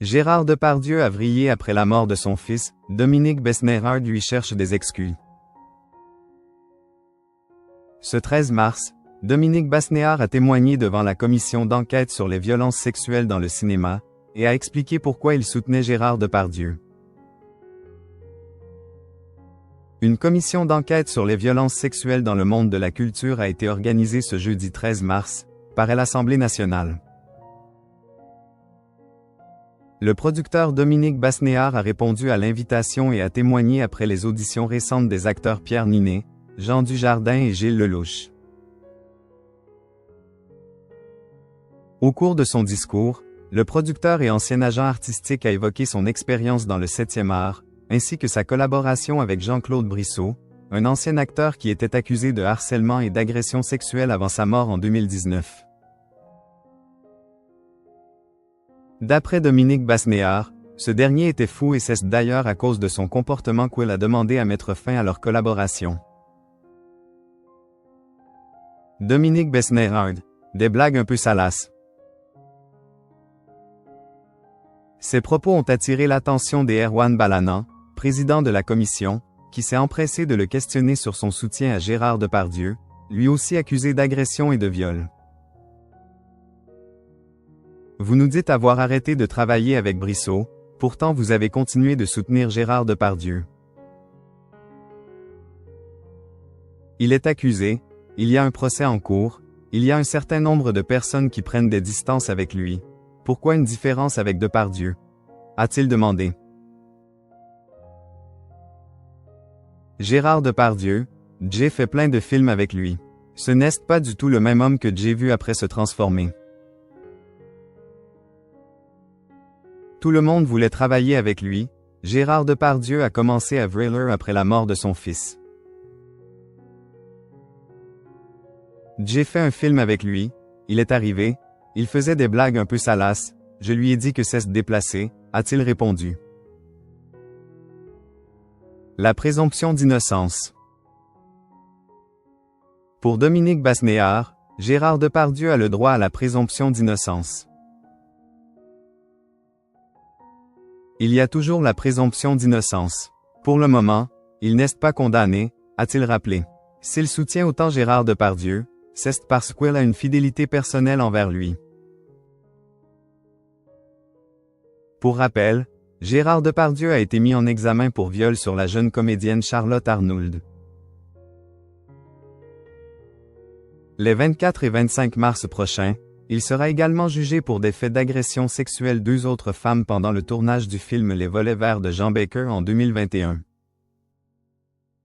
Gérard Depardieu a vrillé après la mort de son fils, Dominique Besnéard lui cherche des excuses. Ce 13 mars, Dominique Besnéard a témoigné devant la commission d'enquête sur les violences sexuelles dans le cinéma, et a expliqué pourquoi il soutenait Gérard Depardieu. Une commission d'enquête sur les violences sexuelles dans le monde de la culture a été organisée ce jeudi 13 mars, par l'Assemblée nationale. Le producteur Dominique Besnéard a répondu à l'invitation et a témoigné après les auditions récentes des acteurs Pierre Ninet, Jean Dujardin et Gilles Lellouche. Au cours de son discours, le producteur et ancien agent artistique a évoqué son expérience dans le 7e art, ainsi que sa collaboration avec Jean-Claude Brissot, un ancien acteur qui était accusé de harcèlement et d'agression sexuelle avant sa mort en 2019. D'après Dominique Besnéard, ce dernier était fou et c'est d'ailleurs à cause de son comportement qu'il a demandé à mettre fin à leur collaboration. Dominique Besnéard, des blagues un peu salaces. Ces propos ont attiré l'attention d'Erwan Balanant, président de la commission, qui s'est empressé de le questionner sur son soutien à Gérard Depardieu, lui aussi accusé d'agression et de viol. Vous nous dites avoir arrêté de travailler avec Brissot, pourtant vous avez continué de soutenir Gérard Depardieu. Il est accusé, il y a un procès en cours, il y a un certain nombre de personnes qui prennent des distances avec lui. Pourquoi une différence avec Depardieu? A-t-il demandé. Gérard Depardieu, j'ai fait plein de films avec lui. Ce n'est pas du tout le même homme que j'ai vu après se transformer. Tout le monde voulait travailler avec lui. Gérard Depardieu a commencé à Thriller après la mort de son fils. J'ai fait un film avec lui, il est arrivé, il faisait des blagues un peu salaces, je lui ai dit que c'est se déplacer, a-t-il répondu. La présomption d'innocence. Pour Dominique Besnéard, Gérard Depardieu a le droit à la présomption d'innocence. Il y a toujours la présomption d'innocence. Pour le moment, il n'est pas condamné, a-t-il rappelé. S'il soutient autant Gérard Depardieu, c'est parce qu'il a une fidélité personnelle envers lui. Pour rappel, Gérard Depardieu a été mis en examen pour viol sur la jeune comédienne Charlotte Arnould. Les 24 et 25 mars prochains, il sera également jugé pour des faits d'agression sexuelle deux autres femmes pendant le tournage du film Les Volets verts de Jean Baker en 2021.